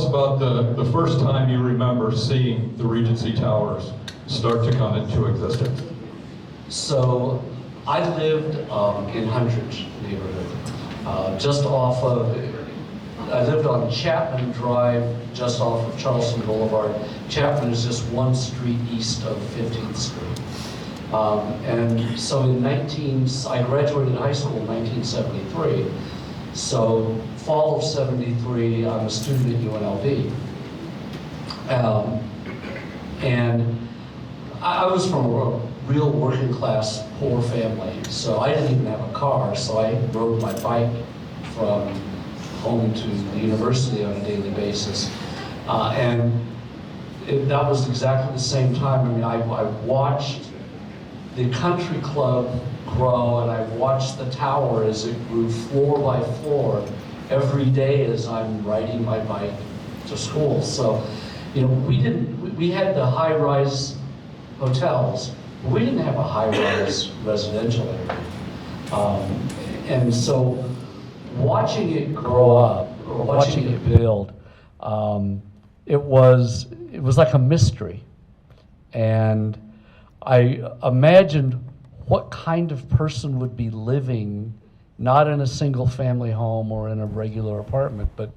about the first time you remember seeing the Regency Towers start to come into existence. So I lived in Huntridge neighborhood, just off of, I lived on Chapman Drive, just off of Charleston Boulevard. Chapman is just one street east of 15th Street. And so I graduated high school in 1973. So fall of 73, I'm a student at UNLV. And I was from a real working class, poor family. So I didn't even have a car, so I rode my bike from home to the university on a daily basis. That was exactly the same time. I mean, I watched the country club grow, and I watched the tower as it grew floor by floor every day as I'm riding my bike to school. So, you know, we had the high-rise hotels, but we didn't have a high-rise residential area. And so watching it grow up, or watching it build, it was like a mystery. And I imagined what kind of person would be living not in a single family home or in a regular apartment, but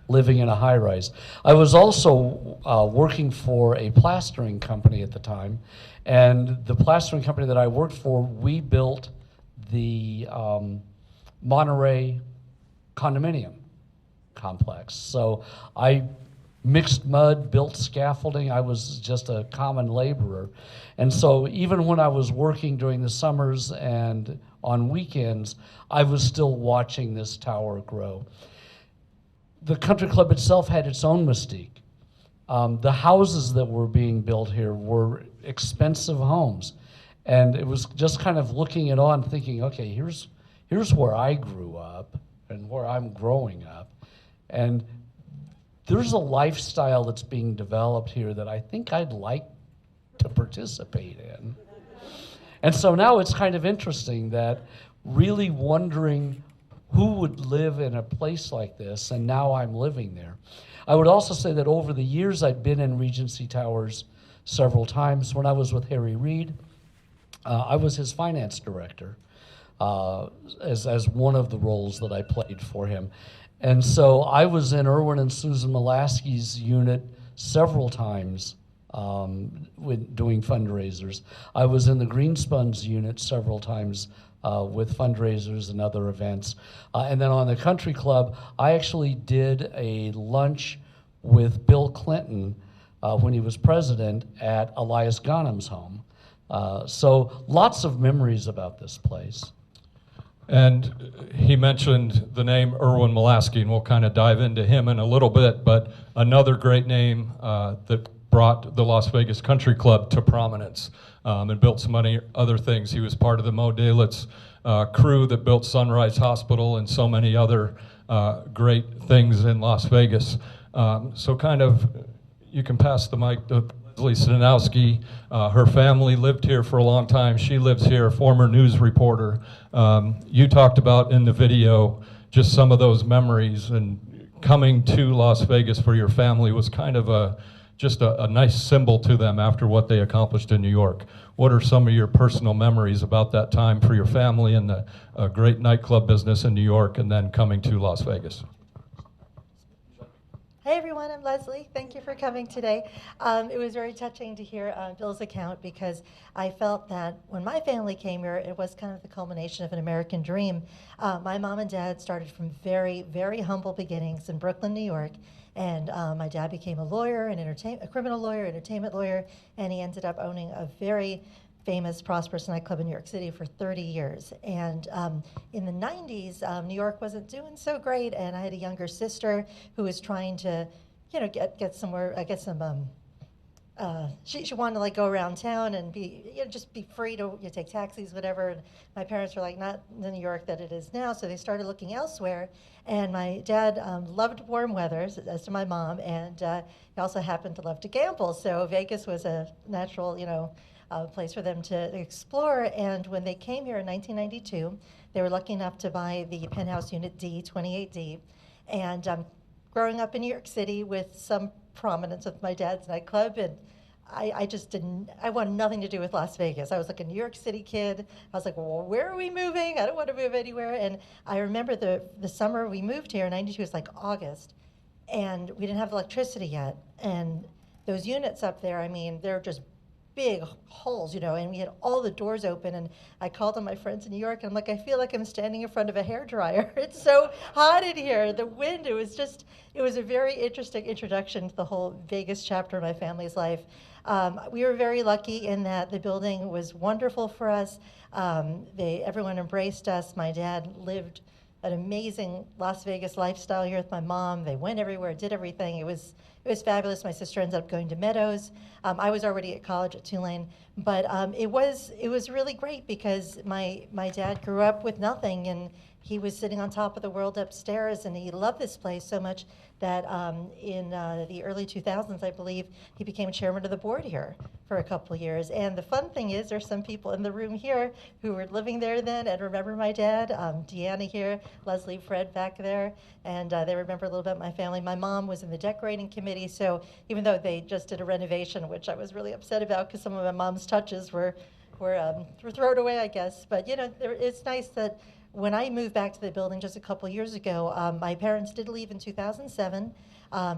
living in a high-rise. I was also working for a plastering company at the time, and the plastering company that I worked for, we built the Monterey condominium complex. So I mixed mud, built scaffolding. I was just a common laborer. And so even when I was working during the summers and on weekends, I was still watching this tower grow. The country club itself had its own mystique. The houses that were being built here were expensive homes. And it was just kind of looking it on, thinking, okay, here's where I grew up and where I'm growing up. And there's a lifestyle that's being developed here that I think I'd like to participate in. And so now it's kind of interesting that really wondering who would live in a place like this, and now I'm living there. I would also say that over the years I've been in Regency Towers several times. When I was with Harry Reid, I was his finance director as one of the roles that I played for him. And so I was in Irwin and Susan Molaski's unit several times with doing fundraisers. I was in the Greenspun's unit several times with fundraisers and other events. And then on the country club, I actually did a lunch with Bill Clinton when he was president at Elias Ghanem's home. So lots of memories about this place. And he mentioned the name Irwin Molaski, and we'll kind of dive into him in a little bit, but another great name that brought the Las Vegas Country Club to prominence and built some other things. He was part of the Mo Dalitz crew that built Sunrise Hospital and so many other great things in Las Vegas. So kind of, you can pass the mic to Leslie Snadowsky. Her family lived here for a long time. She lives here, former news reporter. You talked about in the video just some of those memories, and coming to Las Vegas for your family was kind of just a nice symbol to them after what they accomplished in New York. What are some of your personal memories about that time for your family and the great nightclub business in New York, and then coming to Las Vegas? Hey everyone, I'm Leslie. Thank you for coming today. It was very touching to hear Bill's account, because I felt that when my family came here, it was kind of the culmination of an American dream. My mom and dad started from very, very humble beginnings in Brooklyn, New York. And my dad became a lawyer, a criminal lawyer, entertainment lawyer, and he ended up owning a very famous, prosperous nightclub in New York City for 30 years. And in the 90s, New York wasn't doing so great, and I had a younger sister who was trying to, get somewhere, she wanted to like go around town and be, just be free to take taxis, whatever. And my parents were like, not the New York that it is now, so they started looking elsewhere. And my dad loved warm weather, as did my mom, and he also happened to love to gamble. So Vegas was a natural, place for them to explore. And when they came here in 1992, they were lucky enough to buy the penthouse unit D, 28D, and growing up in New York City with some prominence with my dad's nightclub, and I just didn't, I wanted nothing to do with Las Vegas. I was like a New York City kid. I was like, well, where are we moving? I don't want to move anywhere. And I remember the summer we moved here in '92 was like August, and we didn't have electricity yet. And those units up there, I mean, they're just big holes, you know, and we had all the doors open, and I called on my friends in New York, and I'm like, I feel like I'm standing in front of a hairdryer. It's so hot in here. The wind, it was a very interesting introduction to the whole Vegas chapter of my family's life. We were very lucky in that the building was wonderful for us. Everyone embraced us. My dad lived an amazing Las Vegas lifestyle here with my mom. They went everywhere, did everything. It was fabulous. My sister ended up going to Meadows. I was already at college at Tulane, but it was really great because my dad grew up with nothing, and he was sitting on top of the world upstairs, and he loved this place so much that in the early 2000s, I believe, he became chairman of the board here for a couple of years. And the fun thing is, there's some people in the room here who were living there then and remember my dad. Deanna here, Leslie, Fred back there, and they remember a little bit my family. My mom was in the decorating committee, so even though they just did a renovation, which I was really upset about because some of my mom's touches were thrown away, I guess. But you know, it's nice that when I moved back to the building just a couple of years ago, my parents did leave in 2007.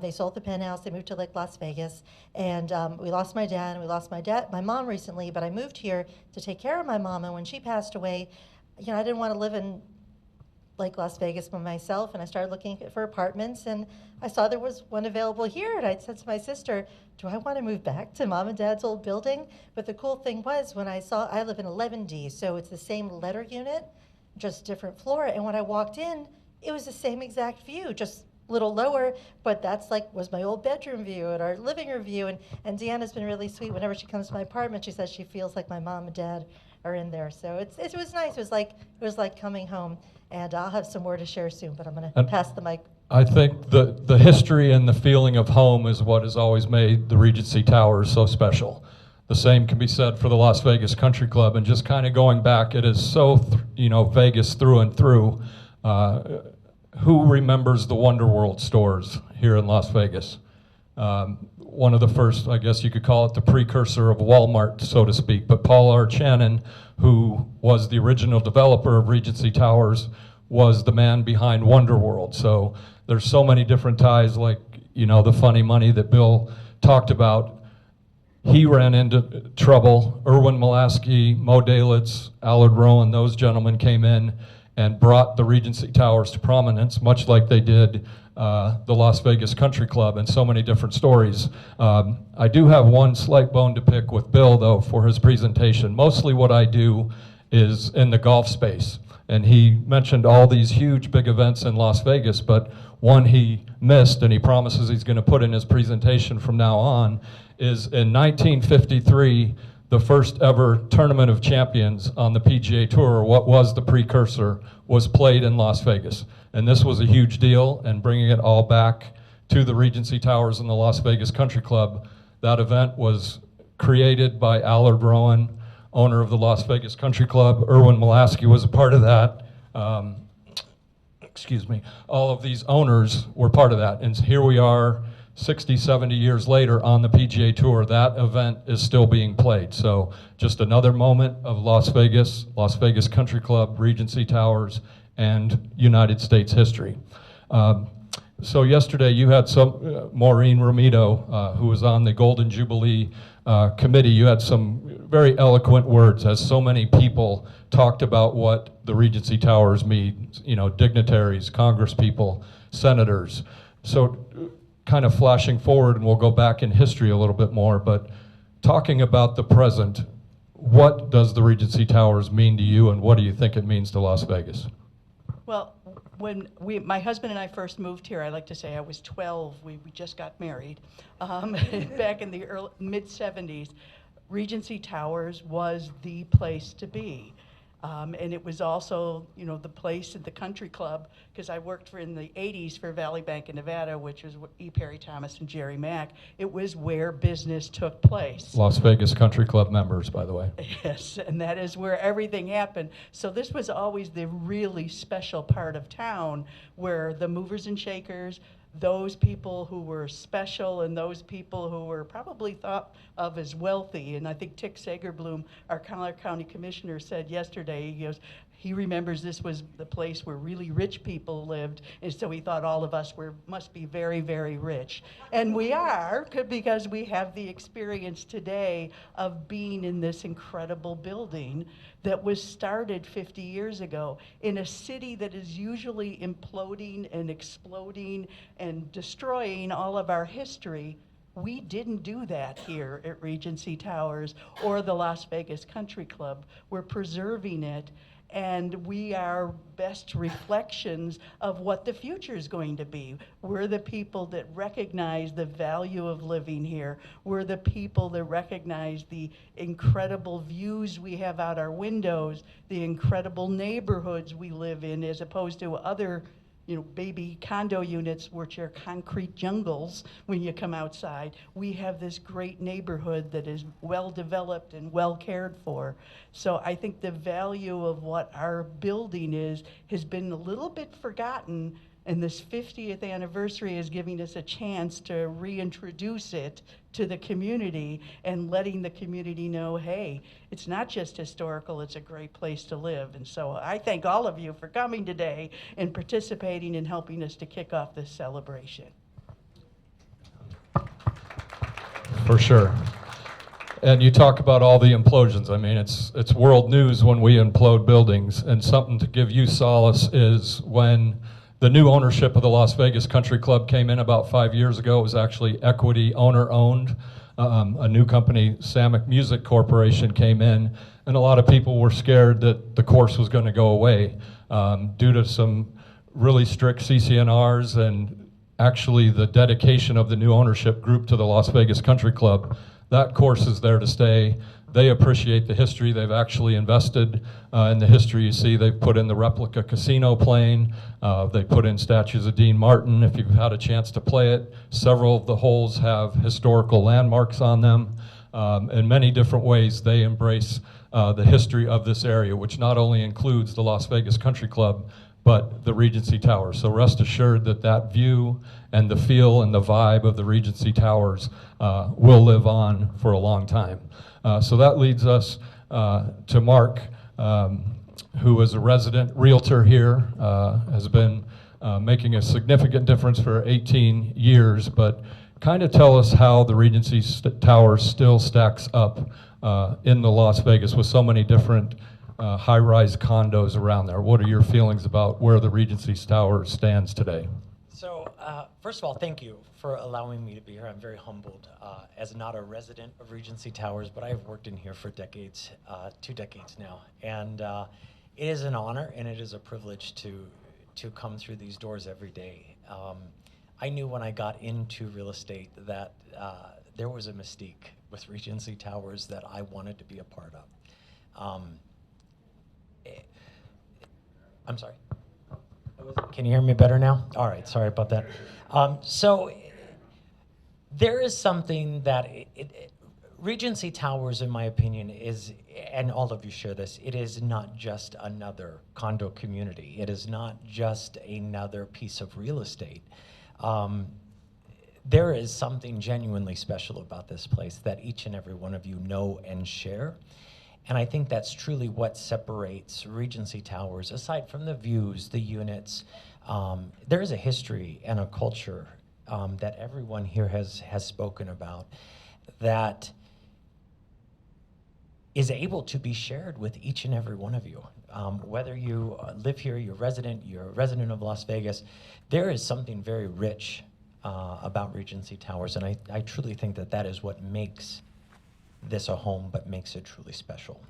They sold the penthouse. They moved to Lake Las Vegas, and we lost my dad, and we lost my mom recently. But I moved here to take care of my mom, and when she passed away, you know, I didn't want to live in Lake Las Vegas by myself, and I started looking for apartments, and I saw there was one available here, and I said to my sister, do I want to move back to mom and dad's old building? But the cool thing was, when I live in 11D, so it's the same letter unit, just different floor, and when I walked in, it was the same exact view, just a little lower, but that's was my old bedroom view and our living room view, and Deanna's been really sweet. Whenever she comes to my apartment, she says she feels like my mom and dad are in there, so it was nice. It was like coming home, and I'll have some more to share soon, but I'm going to pass the mic. I think the history and the feeling of home is what has always made the Regency Towers so special. The same can be said for the Las Vegas Country Club, and just kind of going back, it is so, Vegas through and through. Who remembers the Wonder World stores here in Las Vegas? One of the first, I guess you could call it the precursor of Walmart, so to speak, but Paul R. Channon, who was the original developer of Regency Towers, was the man behind Wonder World. So there's so many different ties, like, the funny money that Bill talked about. He ran into trouble. Irwin Molaski, Mo Dalitz, Allard Rowan, those gentlemen came in and brought the Regency Towers to prominence, much like they did the Las Vegas Country Club, and so many different stories. I do have one slight bone to pick with Bill, though, for his presentation. Mostly what I do is in the golf space. And he mentioned all these huge, big events in Las Vegas, but one he missed, and he promises he's going to put in his presentation from now on, is in 1953, the first ever Tournament of Champions on the PGA Tour, what was the precursor, was played in Las Vegas. And this was a huge deal, and bringing it all back to the Regency Towers and the Las Vegas Country Club. That event was created by Allard Rowan, owner of the Las Vegas Country Club. Irwin Molaski was a part of that. All of these owners were part of that. And here we are, 60, 70 years later on the PGA Tour. That event is still being played. So just another moment of Las Vegas Country Club, Regency Towers, and United States history. So yesterday you had some, Maureen Romito, who was on the Golden Jubilee committee. You had some very eloquent words, as so many people talked about what the Regency Towers mean, dignitaries, congresspeople, senators. So kind of flashing forward, and we'll go back in history a little bit more, but talking about the present, what does the Regency Towers mean to you, and what do you think it means to Las Vegas? Well, when my husband and I first moved here, I like to say I was 12. We just got married. Back in the mid-'70s, Regency Towers was the place to be. And it was also, the place at the country club, because I worked in the 80s for Valley Bank of Nevada, which was E. Perry Thomas and Jerry Mack. It was where business took place. Las Vegas Country Club members, by the way. Yes, and that is where everything happened. So this was always the really special part of town where the movers and shakers, those people who were special and those people who were probably thought of as wealthy. And I think Tick Sagerblum, our Collier County Commissioner, said yesterday, he remembers this was the place where really rich people lived, and so he thought all of us must be very, very rich. And we are, because we have the experience today of being in this incredible building that was started 50 years ago in a city that is usually imploding and exploding and destroying all of our history. We didn't do that here at Regency Towers or the Las Vegas Country Club. We're preserving it, and we are best reflections of what the future is going to be. We're the people that recognize the value of living here. We're the people that recognize the incredible views we have out our windows, the incredible neighborhoods we live in, as opposed to other baby condo units, which are concrete jungles when you come outside. We have this great neighborhood that is well developed and well cared for. So I think the value of what our building has been a little bit forgotten, and this 50th anniversary is giving us a chance to reintroduce it to the community and letting the community know, hey, it's not just historical, it's a great place to live. And so I thank all of you for coming today and participating and helping us to kick off this celebration. For sure. And you talk about all the implosions. I mean, it's world news when we implode buildings, and something to give you solace is when the new ownership of the Las Vegas Country Club came in about 5 years ago. It was actually equity owner-owned. A new company, Samick Music Corporation, came in, and a lot of people were scared that the course was going to go away due to some really strict CCNRs and actually the dedication of the new ownership group to the Las Vegas Country Club. That course is there to stay. They appreciate the history. They've actually invested in the history. You see, they've put in the replica casino plane. They put in statues of Dean Martin. If you've had a chance to play it, several of the holes have historical landmarks on them. In many different ways, they embrace the history of this area, which not only includes the Las Vegas Country Club, but the Regency Towers. So rest assured that that view and the feel and the vibe of the Regency Towers will live on for a long time. So that leads us to Mark, who is a resident realtor here, has been making a significant difference for 18 years, but kind of tell us how the Regency Towers still stacks up in the Las Vegas with so many different high-rise condos around there. What are your feelings about where the Regency Towers stands today? So, first of all, thank you for allowing me to be here. I'm very humbled as not a resident of Regency Towers, but I've worked in here for decades, 2 decades now. And it is an honor and it is a privilege to come through these doors every day. I knew when I got into real estate that there was a mystique with Regency Towers that I wanted to be a part of. I'm sorry. Can you hear me better now? All right, sorry about that. So there is something that Regency Towers, in my opinion, is, and all of you share this, it is not just another condo community. It is not just another piece of real estate. There is something genuinely special about this place that each and every one of you know and share. And I think that's truly what separates Regency Towers, aside from the views, the units. There is a history and a culture that everyone here has spoken about that is able to be shared with each and every one of you. Whether you live here, you're a resident of Las Vegas, there is something very rich about Regency Towers, and I truly think that that is what makes this a home, but makes it truly special.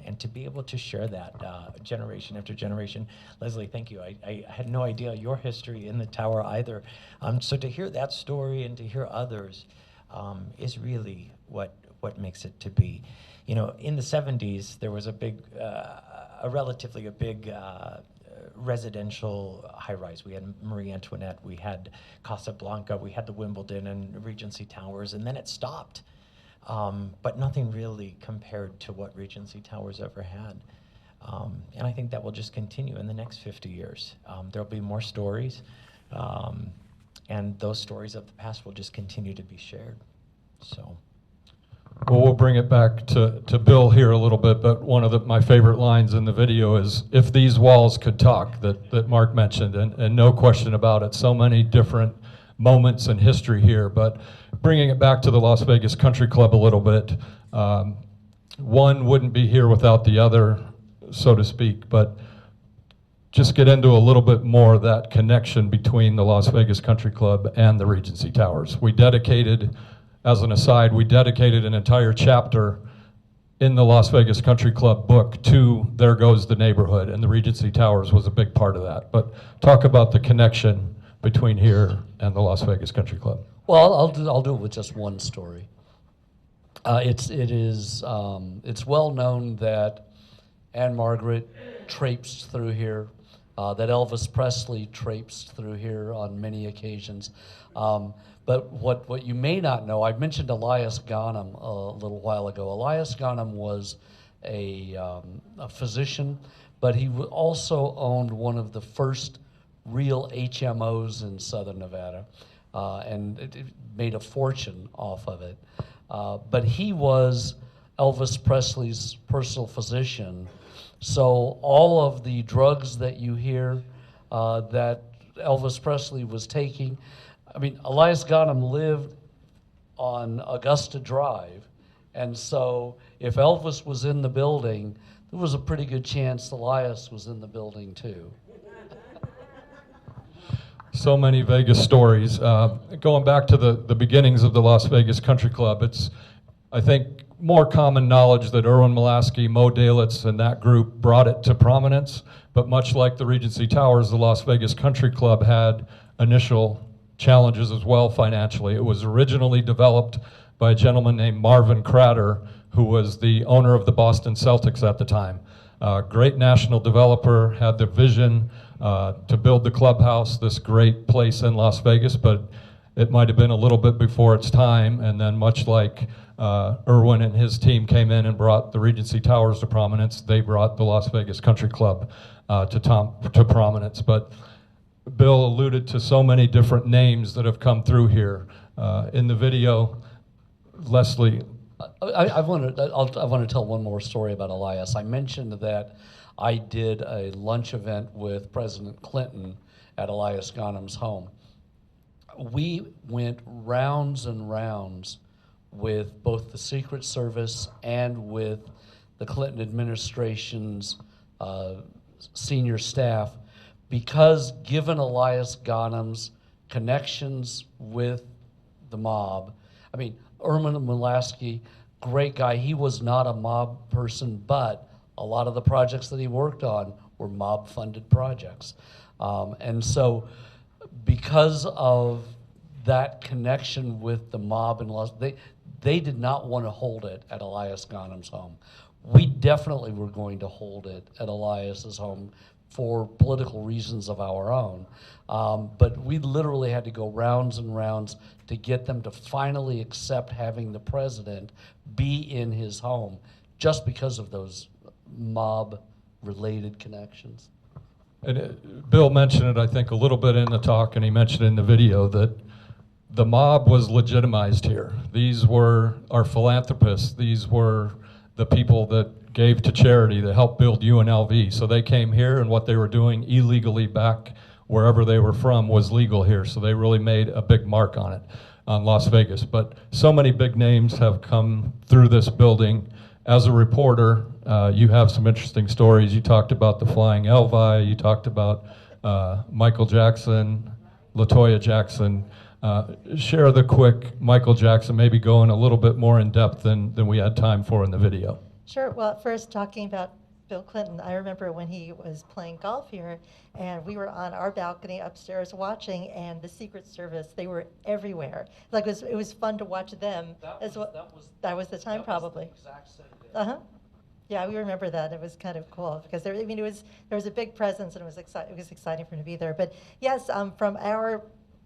And to be able to share that generation after generation. Leslie, thank you. I had no idea your history in the tower either. So to hear that story and to hear others is really what makes it to be. You know, in the 70s, there was a relatively big residential high-rise. We had Marie Antoinette, we had Casablanca, we had the Wimbledon and Regency Towers, and then it stopped. But nothing really compared to what Regency Towers ever had. And I think that will just continue in the next 50 years. There'll be more stories. and those stories of the past will just continue to be shared. So. Well, we'll bring it back to Bill here a little bit, but one of my favorite lines in the video is, "If these walls could talk," that Mark mentioned, and no question about it. So many different moments in history here, but bringing it back to the Las Vegas Country Club a little bit, one wouldn't be here without the other, so to speak, but just get into a little bit more of that connection between the Las Vegas Country Club and the Regency Towers. As an aside, we dedicated an entire chapter in the Las Vegas Country Club book to There Goes the Neighborhood, and the Regency Towers was a big part of that. But talk about the connection between here and the Las Vegas Country Club. Well, I'll do it with just one story. It's well known that Anne Margaret traipsed through here, that Elvis Presley traipsed through here on many occasions. But what you may not know, I mentioned Elias Ghanem a little while ago. Elias Ghanem was a physician, but he also owned one of the first real HMOs in Southern Nevada, and it made a fortune off of it. But he was Elvis Presley's personal physician, so all of the drugs that you hear that Elvis Presley was taking, I mean, Elias Ghanem lived on Augusta Drive, and so if Elvis was in the building, there was a pretty good chance Elias was in the building too. So many Vegas stories. Going back to the beginnings of the Las Vegas Country Club, it's, I think, more common knowledge that Erwin Molaski, Mo Dalitz, and that group brought it to prominence, but much like the Regency Towers, the Las Vegas Country Club had initial challenges as well financially. It was originally developed by a gentleman named Marvin Crater, who was the owner of the Boston Celtics at the time. Great national developer, had the vision to build the clubhouse, this great place in Las Vegas, but it might have been a little bit before its time, and then much like Erwin and his team came in and brought the Regency Towers to prominence, they brought the Las Vegas Country Club to prominence. But Bill alluded to so many different names that have come through here. In the video, Leslie. I want to tell one more story about Elias. I mentioned that I did a lunch event with President Clinton at Elias Ghanem's home. We went rounds and rounds with both the Secret Service and with the Clinton administration's senior staff, because given Elias Ghanem's connections with the mob, I mean, Erwin Molaski, great guy. He was not a mob person, but a lot of the projects that he worked on were mob-funded projects. And so because of that connection with the mob in they did not want to hold it at Elias Ghanem's home. We definitely were going to hold it at Elias's home for political reasons of our own. But we literally had to go rounds and rounds to get them to finally accept having the president be in his home, just because of those mob-related connections. And Bill mentioned it, I think, a little bit in the talk, and he mentioned it in the video, that the mob was legitimized here. These were our philanthropists. These were the people that gave to charity, that helped build UNLV. So they came here, and what they were doing illegally back wherever they were from was legal here. So they really made a big mark on it, on Las Vegas. But so many big names have come through this building. As a reporter, you have some interesting stories. You talked about the Flying Elvi. You talked about Michael Jackson, LaToya Jackson. Share the quick Michael Jackson, maybe going a little bit more in depth than we had time for in the video. Sure. Well, first, talking about Bill Clinton, I remember when he was playing golf here, and we were on our balcony upstairs watching, and the Secret Service, they were everywhere. Like it was fun to watch them. That was the time, probably. The exact same day. Yeah, we remember that. It was kind of cool because there was a big presence, and it was exciting for him to be there. But yes, from our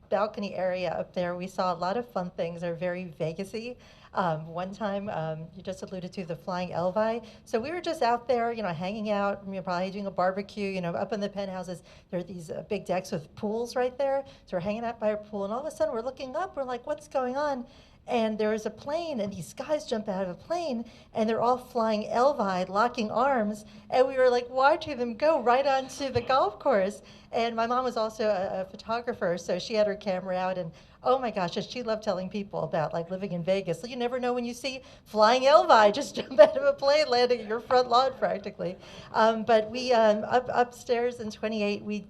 balcony area up there, we saw a lot of fun things. They're very Vegas-y. One time, you just alluded to the flying Elvi. So we were just out there, hanging out, probably doing a barbecue, up in the penthouses. There are these big decks with pools right there. So we're hanging out by a pool, and all of a sudden we're looking up. We're like, what's going on? And there was a plane, and these guys jump out of a plane, and they're all flying Elvi, locking arms, and we were like watching them go right onto the golf course. And my mom was also a photographer, so she had her camera out, and oh my gosh, she loved telling people about like living in Vegas. So you never know when you see flying Elvi just jump out of a plane, landing at your front lawn practically. But we upstairs in 28, we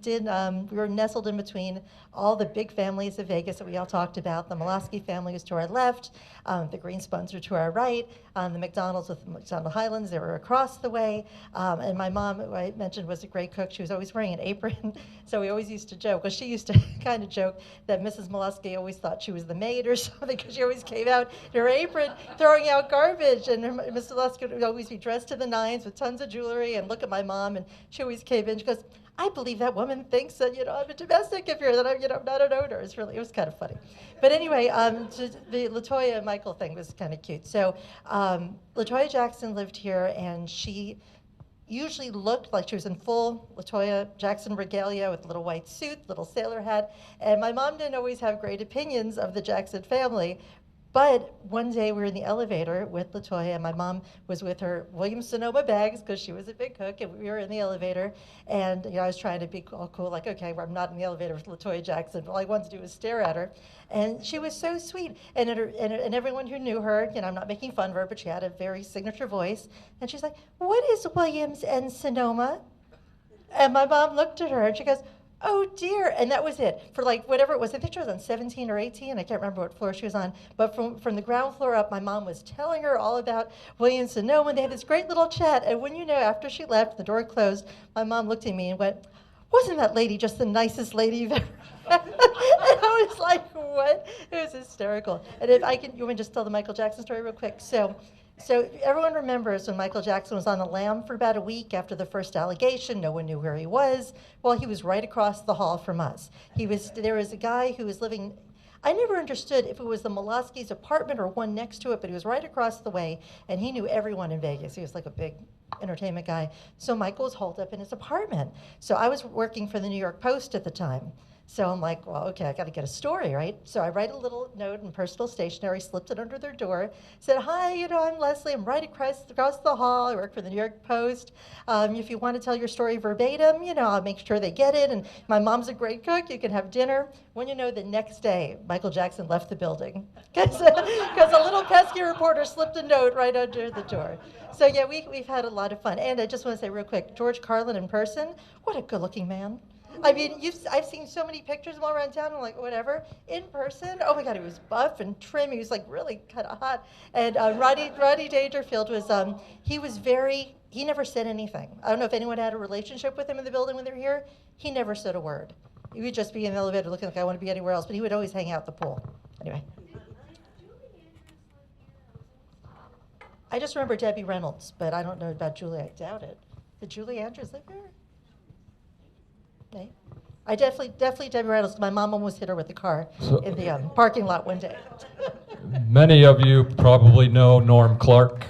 were nestled in between all the big families of Vegas that we all talked about. The Malosky family was to our left, the Greenspuns were to our right, the McDonald's with McDonald Highlands, they were across the way. And my mom, who I mentioned, was a great cook. She was always wearing an apron, so we always used to joke, because she used to kind of joke that Mrs. Malosky always thought she was the maid or something, because she always came out in her apron throwing out garbage, and Mrs. Malosky would always be dressed to the nines with tons of jewelry, and look at my mom, and she always came in, she goes, I believe that woman thinks that, I'm a domestic if that I'm, not an owner. It was kind of funny. But anyway, the LaToya and Michael thing was kind of cute. So LaToya Jackson lived here, and she usually looked like she was in full LaToya Jackson regalia with a little white suit, little sailor hat. And my mom didn't always have great opinions of the Jackson family. But one day we were in the elevator with LaToya, and my mom was with her Williams-Sonoma bags because she was a big cook, and we were in the elevator. And I was trying to be all cool, like, okay, well, I'm not in the elevator with LaToya Jackson. All I wanted to do was stare at her. And she was so sweet. And everyone who knew her, I'm not making fun of her, but she had a very signature voice. And she's like, what is Williams and Sonoma? And my mom looked at her, and she goes, oh dear, and that was it. For like whatever it was, I think she was on 17 or 18, I can't remember what floor she was on, but from the ground floor up, my mom was telling her all about Williams and Sonoma, and they had this great little chat, and when after she left, the door closed, my mom looked at me and went, wasn't that lady just the nicest lady you've ever met? And I was like, what? It was hysterical. And if I can, you want me to just tell the Michael Jackson story real quick? So everyone remembers when Michael Jackson was on the lam for about a week after the first allegation. No one knew where he was. Well, he was right across the hall from us. There was a guy who was living, I never understood if it was the Malosky's apartment or one next to it, but he was right across the way, and he knew everyone in Vegas. He was like a big entertainment guy. So Michael was holed up in his apartment. So I was working for the New York Post at the time. So I'm like, well, okay, I got to get a story, right? So I write a little note in personal stationery, slipped it under their door, said, hi, I'm Leslie. I'm right across the hall. I work for the New York Post. If you want to tell your story verbatim, I'll make sure they get it. And my mom's a great cook. You can have dinner. When the next day, Michael Jackson left the building because a little pesky reporter slipped a note right under the door. So yeah, we've had a lot of fun. And I just want to say real quick, George Carlin in person, what a good-looking man. I mean, I've seen so many pictures of him all around town. I'm like, whatever. In person, oh my God, he was buff and trim. He was like really kind of hot. And Rodney Dangerfield was, he never said anything. I don't know if anyone had a relationship with him in the building when they were here. He never said a word. He would just be in the elevator looking like I want to be anywhere else, but he would always hang out at the pool. Anyway. I just remember Debbie Reynolds, but I don't know about Julie. I doubt it. Did Julie Andrews live here? Okay. I definitely Debbie Reynolds. My mom almost hit her with the car in the parking lot one day. Many of you probably know Norm Clark,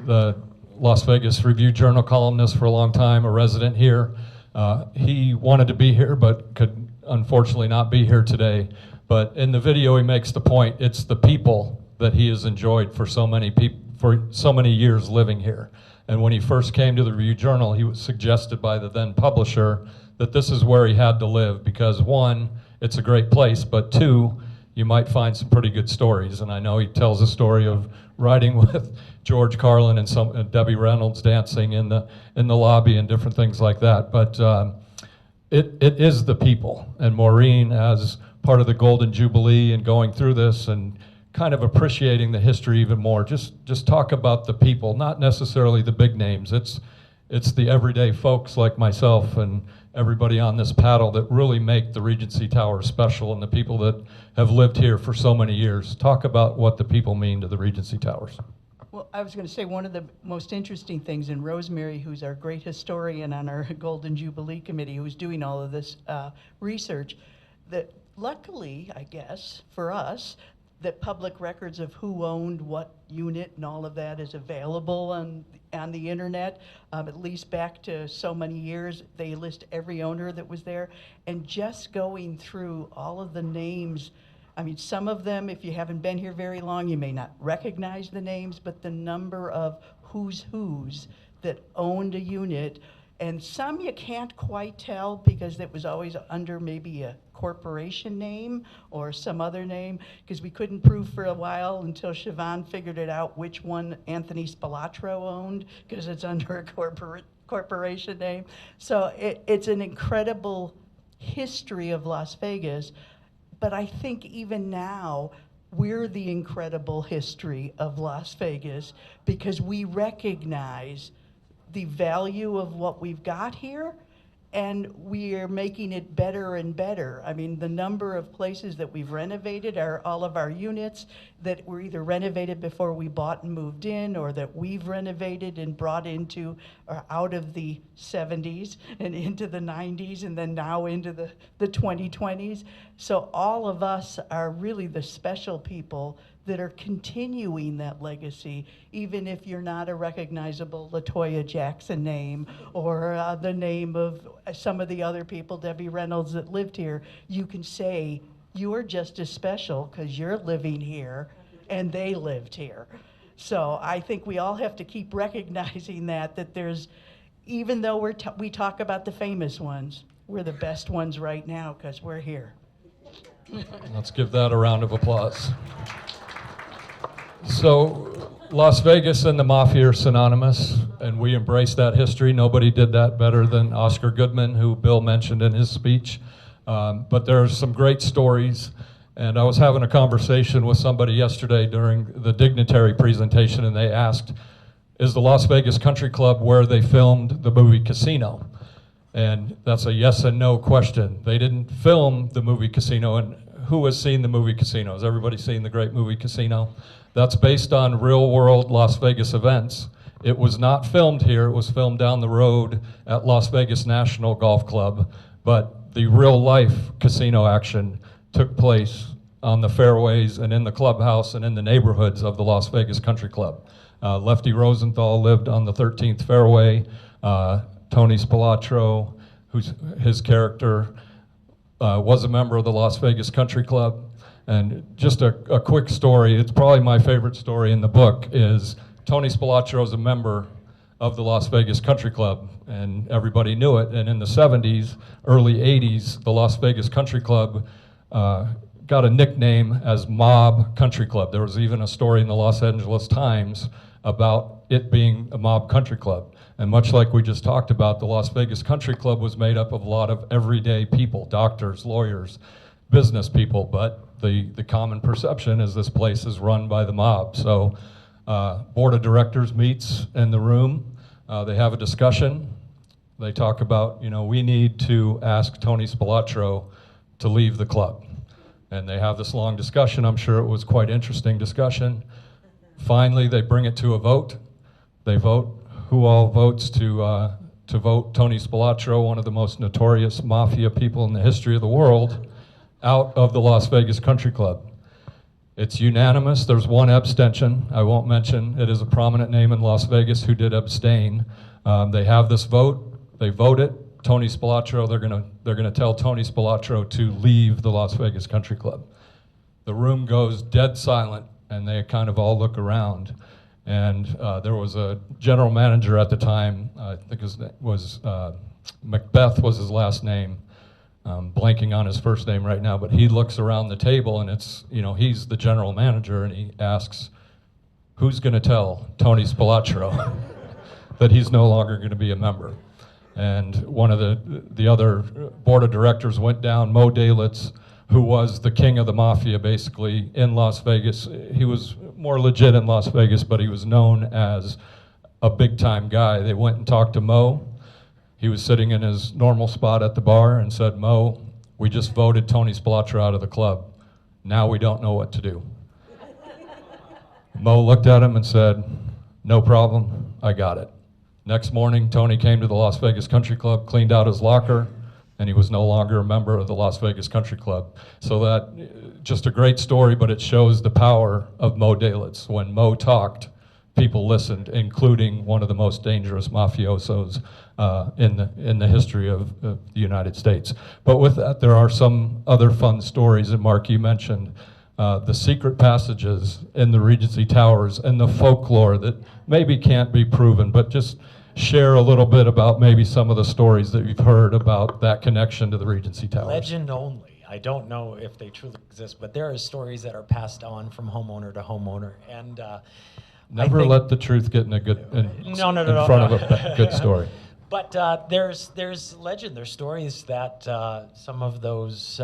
the Las Vegas Review-Journal columnist for a long time, a resident here. He wanted to be here, but could unfortunately not be here today. But in the video, he makes the point, it's the people that he has enjoyed for so many years living here. And when he first came to the Review-Journal, he was suggested by the then publisher that this is where he had to live because one, it's a great place, but two, you might find some pretty good stories. And I know he tells a story of riding with George Carlin and Debbie Reynolds dancing in the lobby and different things like that. But it is the people. And Maureen, as part of the Golden Jubilee and going through this and kind of appreciating the history even more, just talk about the people, not necessarily the big names. It's the everyday folks like myself and everybody on this panel that really make the Regency Towers special and the people that have lived here for so many years. Talk about what the people mean to the Regency Towers. Well, I was going to say one of the most interesting things, and Rosemary, who's our great historian on our Golden Jubilee Committee, who's doing all of this research, that luckily, I guess, for us, that public records of who owned what unit and all of that is available on the internet. At least back to so many years, they list every owner that was there. And just going through all of the names, I mean, some of them, if you haven't been here very long, you may not recognize the names, but the number of who's that owned a unit, and some you can't quite tell because it was always under maybe a corporation name or some other name, because we couldn't prove for a while until Siobhan figured it out which one Anthony Spilatro owned, because it's under a corporation name. So it's an incredible history of Las Vegas, but I think even now, we're the incredible history of Las Vegas because we recognize the value of what we've got here, and we are making it better and better. I mean, the number of places that we've renovated are all of our units that were either renovated before we bought and moved in, or that we've renovated and brought into or out of the 70s and into the 90s and then now into the 2020s. So all of us are really the special people that are continuing that legacy, even if you're not a recognizable LaToya Jackson name or the name of some of the other people, Debbie Reynolds, that lived here. You can say you're just as special because you're living here and they lived here. So I think we all have to keep recognizing that there's, even though we talk about the famous ones, we're the best ones right now because we're here. Let's give that a round of applause. So Las Vegas and the Mafia are synonymous, and we embrace that history. Nobody did that better than Oscar Goodman, who Bill mentioned in his speech. But there are some great stories, and I was having a conversation with somebody yesterday during the dignitary presentation, and they asked, is the Las Vegas Country Club where they filmed the movie Casino? And that's a yes and no question. They didn't film the movie Casino, and who has seen the movie Casino? Has everybody seen the great movie Casino? That's based on real-world Las Vegas events. It was not filmed here. It was filmed down the road at Las Vegas National Golf Club, but the real-life casino action took place on the fairways and in the clubhouse and in the neighborhoods of the Las Vegas Country Club. Lefty Rosenthal lived on the 13th fairway. Tony Spilatro, his character, was a member of the Las Vegas Country Club. And just a quick story, it's probably my favorite story in the book, is Tony Spilatro is a member of the Las Vegas Country Club, and everybody knew it. And in the 70s, early 80s, the Las Vegas Country Club got a nickname as Mob Country Club. There was even a story in the Los Angeles Times about it being a mob country club. And much like we just talked about, the Las Vegas Country Club was made up of a lot of everyday people, doctors, lawyers, business people, but the common perception is this place is run by the mob. So board of directors meets in the room. They have a discussion. They talk about, we need to ask Tony Spilatro to leave the club. And they have this long discussion. I'm sure it was quite interesting discussion. Finally, they bring it to a vote. They vote. Who all votes to vote Tony Spilatro, one of the most notorious mafia people in the history of the world, out of the Las Vegas Country Club? It's unanimous. There's one abstention. I won't mention. It is a prominent name in Las Vegas who did abstain. They have this vote. They vote it. Tony Spilatro, they're gonna tell Tony Spilatro to leave the Las Vegas Country Club. The room goes dead silent, and they kind of all look around. And there was a general manager at the time, I think his name was Macbeth was his last name. Blanking on his first name right now, but he looks around the table, and it's, he's the general manager, and he asks, who's going to tell Tony Spilatro that he's no longer going to be a member? And one of the other board of directors went down, Mo Dalitz, who was the king of the mafia basically in Las Vegas. He was more legit in Las Vegas, but he was known as a big-time guy. They went and talked to Mo. He was sitting in his normal spot at the bar and said, Mo, we just voted Tony Spilatro out of the club. Now we don't know what to do. Mo looked at him and said, no problem, I got it. Next morning, Tony came to the Las Vegas Country Club, cleaned out his locker, and he was no longer a member of the Las Vegas Country Club. So that, just a great story, but it shows the power of Mo Dalitz. When Mo talked, people listened, including one of the most dangerous mafiosos in the history of the United States. But with that, there are some other fun stories that, Mark, you mentioned. The secret passages in the Regency Towers and the folklore that maybe can't be proven, but just share a little bit about maybe some of the stories that you've heard about that connection to the Regency Towers. Legend only. I don't know if they truly exist, but there are stories that are passed on from homeowner to homeowner, and Never let the truth get in front of a good story. But there's legend. There's stories that some of those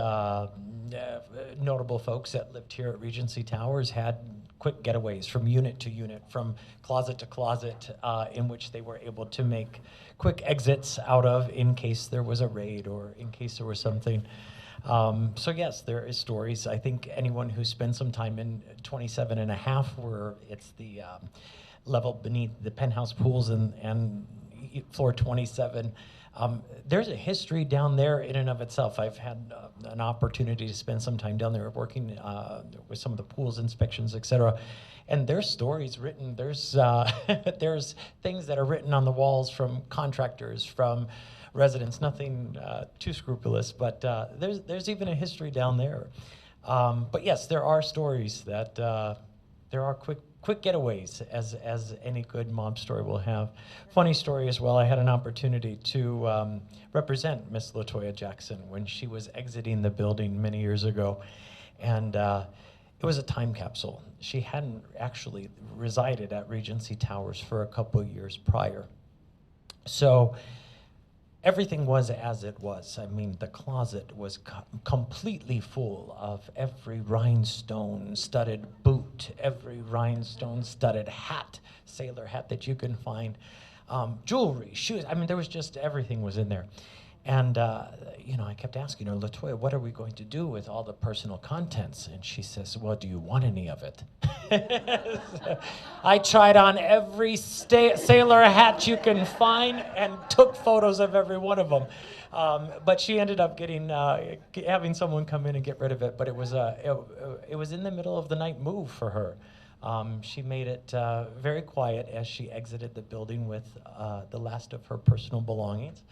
notable folks that lived here at Regency Towers had quick getaways from unit to unit, from closet to closet, in which they were able to make quick exits out of in case there was a raid or in case there was something. So yes, there is stories. I think anyone who spends some time in 27 and a half, where it's the level beneath the penthouse pools and floor 27, there's a history down there in and of itself. I've had an opportunity to spend some time down there working with some of the pools inspections, et cetera. And there's stories written, there's things that are written on the walls from contractors, from residents, nothing too scrupulous, but there's even a history down there. But yes, there are stories that there are quick getaways, as any good mob story will have. Funny story as well, I had an opportunity to represent Miss LaToya Jackson when she was exiting the building many years ago, and it was a time capsule. She hadn't actually resided at Regency Towers for a couple of years prior. So everything was as it was. I mean, the closet was completely full of every rhinestone-studded boot, every rhinestone-studded hat, sailor hat that you can find, jewelry, shoes. I mean, there was just, everything was in there. And, I kept asking her, LaToya, what are we going to do with all the personal contents? And she says, well, do you want any of it? I tried on every sailor hat you can find and took photos of every one of them. But she ended up having someone come in and get rid of it. But it was in the middle of the night move for her. She made it very quiet as she exited the building with the last of her personal belongings.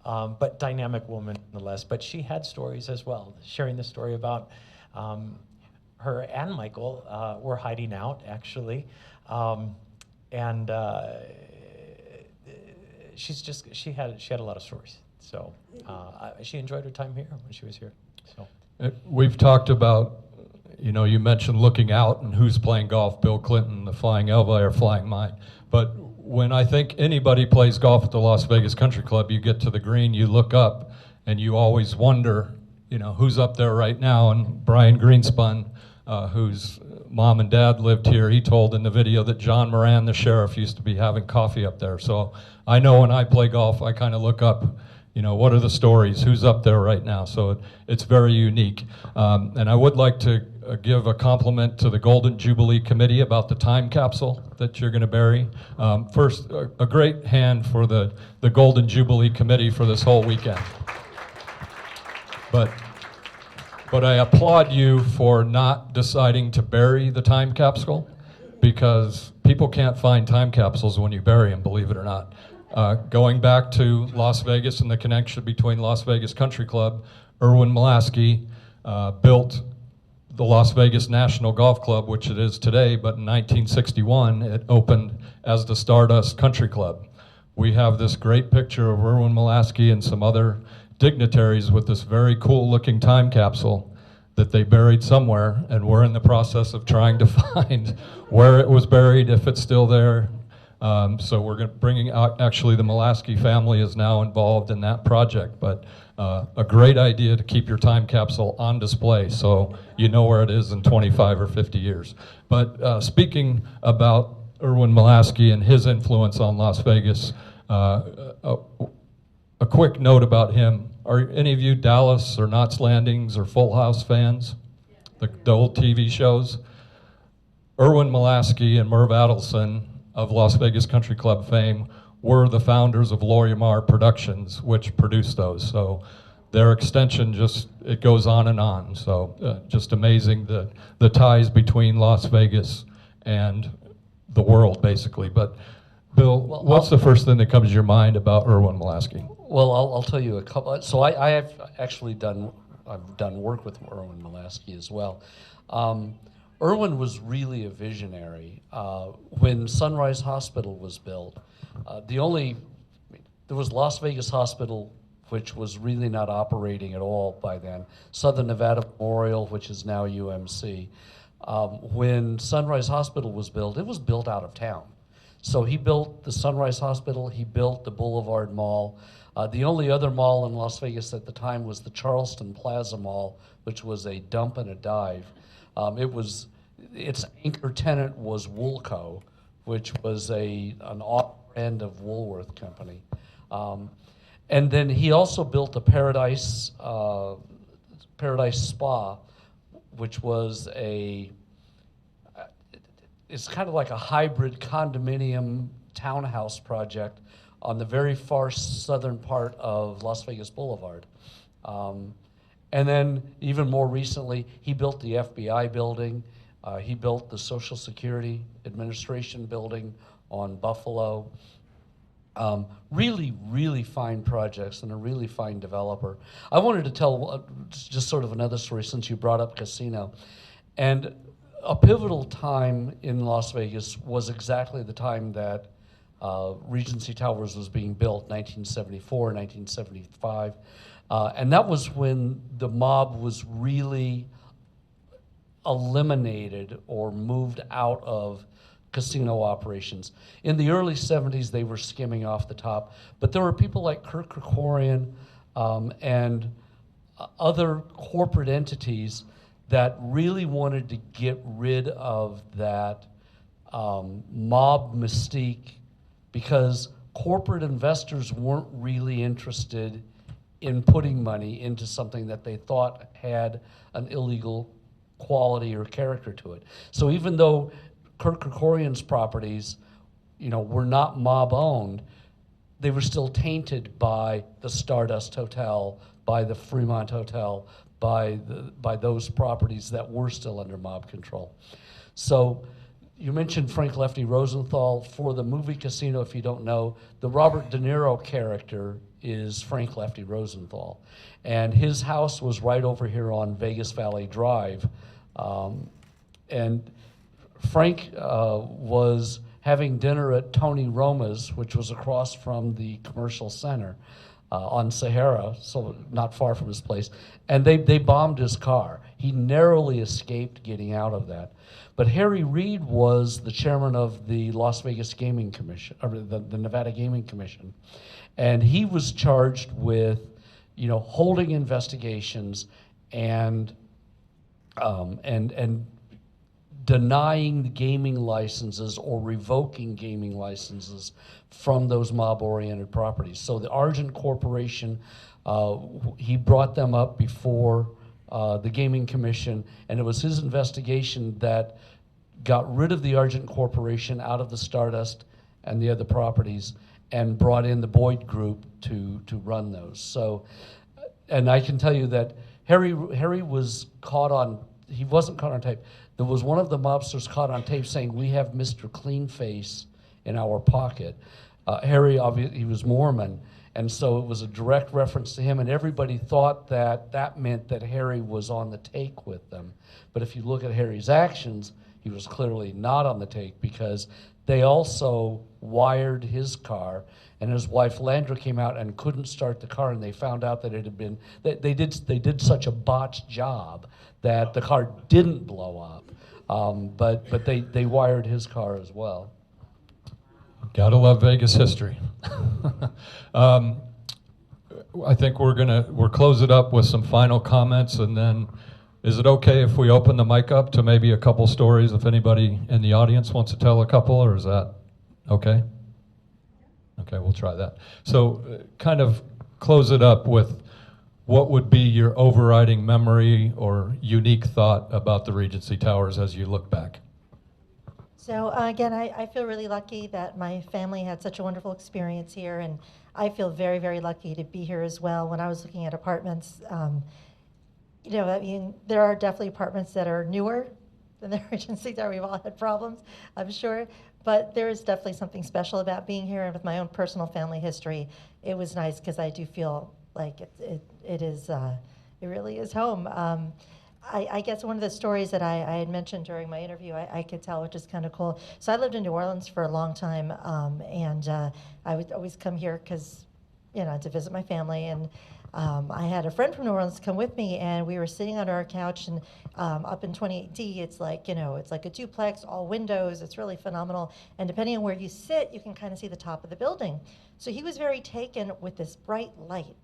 But dynamic woman nonetheless. But she had stories as well, sharing the story about her and Michael were hiding out, actually. And she had a lot of stories. So she enjoyed her time here when she was here. So we've talked about, you mentioned looking out and who's playing golf, Bill Clinton, the Flying Elva, or Flying Mine. But when I think anybody plays golf at the Las Vegas Country Club, you get to the green, you look up, and you always wonder, who's up there right now. And Brian Greenspun, whose mom and dad lived here, he told in the video that John Moran, the sheriff, used to be having coffee up there. So I know when I play golf, I kind of look up, what are the stories, who's up there right now. So it's very unique. And I would like to give a compliment to the Golden Jubilee Committee about the time capsule that you're going to bury. First, a great hand for the Golden Jubilee Committee for this whole weekend. But I applaud you for not deciding to bury the time capsule, because people can't find time capsules when you bury them, believe it or not. Going back to Las Vegas and the connection between Las Vegas Country Club, Erwin Molaski built the Las Vegas National Golf Club, which it is today, but in 1961, it opened as the Stardust Country Club. We have this great picture of Erwin Molaski and some other dignitaries with this very cool looking time capsule that they buried somewhere, and we're in the process of trying to find where it was buried, if it's still there. So we're bringing out, actually the Molaski family is now involved in that project, but a great idea to keep your time capsule on display so you know where it is in 25 or 50 years. But speaking about Erwin Molaski and his influence on Las Vegas, a quick note about him. Are any of you Dallas or Knots Landings or Full House fans? The old TV shows? Erwin Molaski and Merv Adelson of Las Vegas Country Club fame were the founders of Lorimar Productions, which produced those. So their extension just, it goes on and on. So just amazing the ties between Las Vegas and the world, basically. But Bill, what's the first thing that comes to your mind about Erwin Molaski? Well, I'll tell you a couple. So I have actually I've done work with Erwin Molaski as well. Erwin was really a visionary. When Sunrise Hospital was built, there was Las Vegas Hospital, which was really not operating at all by then. Southern Nevada Memorial, which is now UMC. When Sunrise Hospital was built, it was built out of town. So he built the Sunrise Hospital, he built the Boulevard Mall. The only other mall in Las Vegas at the time was the Charleston Plaza Mall, which was a dump and a dive. Its anchor tenant was Woolco, which was an off-brand of Woolworth Company. And then he also built a Paradise Spa, which was it's kind of like a hybrid condominium townhouse project on the very far southern part of Las Vegas Boulevard. And then even more recently, he built the FBI building. He built the Social Security Administration building on Buffalo. Really, really fine projects and a really fine developer. I wanted to tell just sort of another story since you brought up casino. And a pivotal time in Las Vegas was exactly the time that Regency Towers was being built, 1974, 1975. And that was when the mob was really eliminated or moved out of casino operations. In the early 70s, they were skimming off the top, but there were people like Kirk Kerkorian and other corporate entities that really wanted to get rid of that mob mystique, because corporate investors weren't really interested in putting money into something that they thought had an illegal quality or character to it. So even though Kirk Kerkorian's properties, were not mob-owned, they were still tainted by the Stardust Hotel, by the Fremont Hotel, by those properties that were still under mob control. So you mentioned Frank Lefty Rosenthal. For the movie Casino, if you don't know, the Robert De Niro character is Frank Lefty Rosenthal. And his house was right over here on Vegas Valley Drive. And Frank was having dinner at Tony Roma's, which was across from the Commercial Center on Sahara, so not far from his place, and they bombed his car. He narrowly escaped getting out of that. But Harry Reid was the chairman of the Las Vegas Gaming Commission, or the Nevada Gaming Commission, and he was charged with, holding investigations and denying the gaming licenses or revoking gaming licenses from those mob-oriented properties. So the Argent Corporation, he brought them up before the Gaming Commission, and it was his investigation that got rid of the Argent Corporation out of the Stardust and the other properties and brought in the Boyd Group to run those. So, and I can tell you that Harry was caught on, he wasn't caught on tape. There was one of the mobsters caught on tape saying, "We have Mr. Cleanface in our pocket." Harry, obviously, he was Mormon, and so it was a direct reference to him, and everybody thought that meant that Harry was on the take with them. But if you look at Harry's actions, he was clearly not on the take, because they also wired his car, and his wife Landra came out and couldn't start the car, and they found out that it had been, they did such a botched job that the car didn't blow up. But they wired his car as well. Gotta love Vegas history. I think we'll close it up with some final comments, and then is it okay if we open the mic up to maybe a couple stories if anybody in the audience wants to tell a couple, or is that okay? Okay, we'll try that. So kind of close it up with what would be your overriding memory or unique thought about the Regency Towers as you look back? So again, I feel really lucky that my family had such a wonderful experience here, and I feel very, very lucky to be here as well. When I was looking at apartments, you know, I mean, there are definitely apartments that are newer than the Regency Tower. We've all had problems, I'm sure, but there is definitely something special about being here. And with my own personal family history, it was nice because I do feel like it really is home. I guess one of the stories that I had mentioned during my interview, I could tell, which is kind of cool. So I lived in New Orleans for a long time, and I would always come here because, you know, to visit my family. And I had a friend from New Orleans come with me, and we were sitting on our couch, and up in 28D, it's like, you know, it's like a duplex, all windows. It's really phenomenal. And depending on where you sit, you can kind of see the top of the building. So he was very taken with this bright light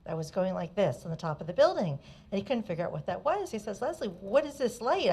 that was going like this on the top of the building, and he couldn't figure out what that was. He says, "Leslie, what is this light?"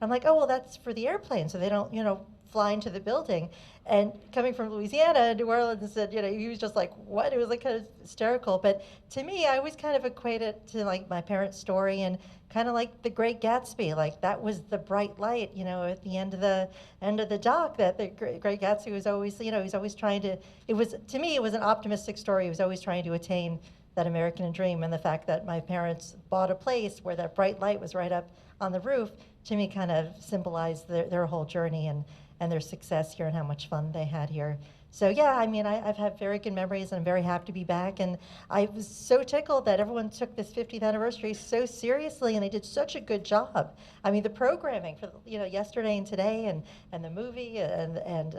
I'm like, "Oh, well, that's for the airplane, so they don't, you know, fly into the building." And coming from Louisiana, New Orleans said, you know, he was just like, "What?" It was like kind of hysterical. But to me, I always kind of equate it to like my parents' story and kind of like The Great Gatsby. Like that was the bright light, you know, at the end of the dock. That the Great Gatsby was always, you know, he's always trying to. It was, to me, it was an optimistic story. He was always trying to attain that American dream, and the fact that my parents bought a place where that bright light was right up on the roof, to me kind of symbolized their whole journey and their success here and how much fun they had here. So yeah, I mean, I've had very good memories, and I'm very happy to be back. And I was so tickled that everyone took this 50th anniversary so seriously, and they did such a good job. I mean, the programming for, you know, yesterday and today, and the movie, and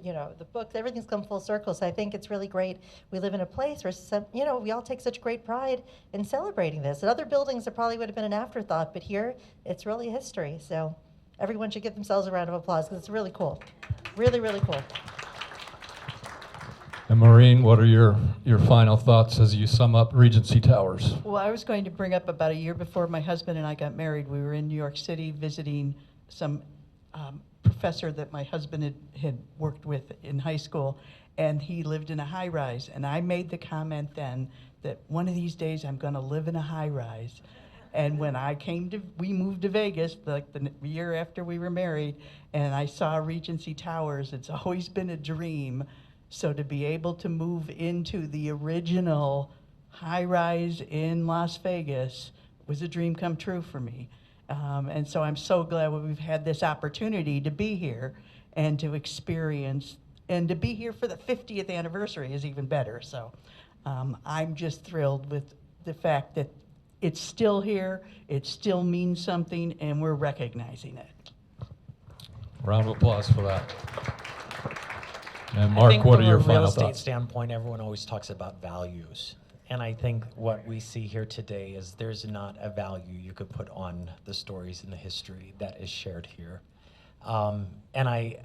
you know, the books, everything's come full circle. So I think it's really great. We live in a place where you know, we all take such great pride in celebrating this. At other buildings, it probably would have been an afterthought, but here, it's really history. So everyone should give themselves a round of applause because it's really cool, really, really cool. And Maureen, what are your final thoughts as you sum up Regency Towers? Well, I was going to bring up about a year before my husband and I got married, we were in New York City visiting some professor that my husband had worked with in high school, and he lived in a high-rise. And I made the comment then that one of these days I'm going to live in a high-rise. And when we moved to Vegas, like the year after we were married, and I saw Regency Towers, it's always been a dream. So to be able to move into the original high-rise in Las Vegas was a dream come true for me. And so I'm so glad we've had this opportunity to be here and to experience, and to be here for the 50th anniversary is even better. So I'm just thrilled with the fact that it's still here, it still means something, and we're recognizing it. Round of applause for that. And I Mark, think what are from your a real final estate thoughts? standpoint, everyone always talks about values. And I think what we see here today is there's not a value you could put on the stories and the history that is shared here. And I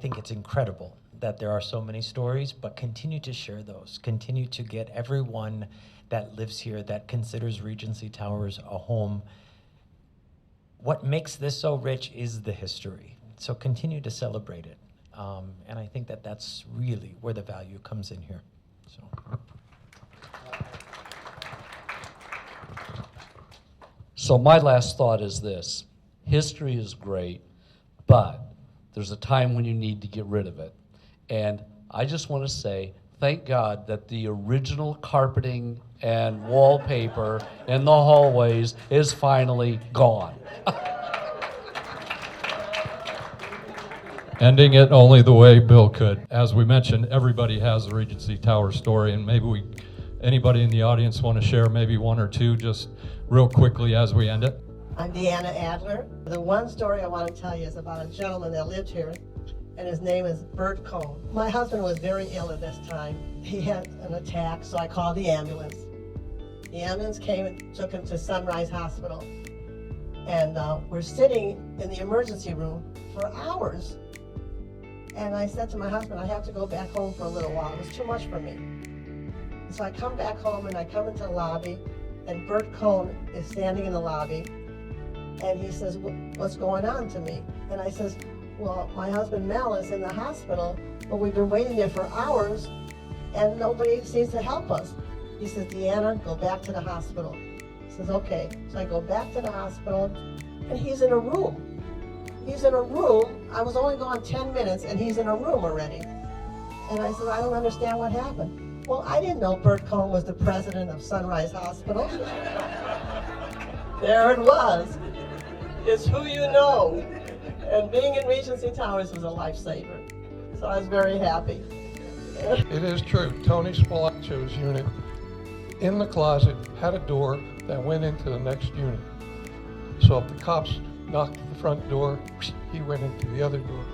think it's incredible that there are so many stories, but continue to share those. Continue to get everyone that lives here, that considers Regency Towers a home. What makes this so rich is the history. So continue to celebrate it. And I think that that's really where the value comes in here. So. So my last thought is this: history is great, but there's a time when you need to get rid of it. And I just want to say, thank God that the original carpeting and wallpaper in the hallways is finally gone. Ending it only the way Bill could. As we mentioned, everybody has a Regency Tower story, and maybe anybody in the audience want to share maybe one or two just real quickly as we end it? I'm Deanna Adler. The one story I want to tell you is about a gentleman that lived here, and his name is Bert Cohn. My husband was very ill at this time. He had an attack, so I called the ambulance. The ambulance came and took him to Sunrise Hospital. And we're sitting in the emergency room for hours. And I said to my husband, I have to go back home for a little while. It was too much for me. So I come back home and I come into the lobby, and Bert Cohn is standing in the lobby, and he says, what's going on to me? And I says, well, my husband Mel is in the hospital, but we've been waiting there for hours, and nobody seems to help us. He says, Deanna, go back to the hospital. He says, okay. So I go back to the hospital, and he's in a room. He's in a room. I was only gone 10 minutes and he's in a room already. And I said, I don't understand what happened. Well, I didn't know Bert Cohn was the president of Sunrise Hospital. There it was. It's who you know. And being in Regency Towers was a lifesaver. So I was very happy. It is true. Tony Spalacio's unit in the closet had a door that went into the next unit. So if the cops knocked at the front door, he went into the other door.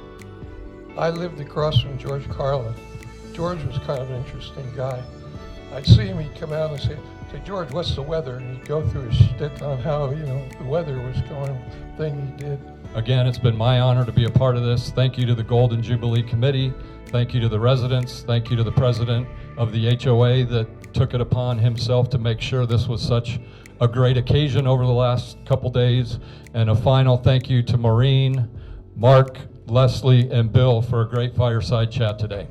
I lived across from George Carlin. George was kind of an interesting guy. I'd see him, he'd come out and say, George, what's the weather? And he'd go through his shtick on how, the weather was going, thing he did. Again, it's been my honor to be a part of this. Thank you to the Golden Jubilee Committee. Thank you to the residents. Thank you to the president of the HOA that took it upon himself to make sure this was such a great occasion over the last couple days. And a final thank you to Maureen, Mark, Leslie, and Bill for a great fireside chat today.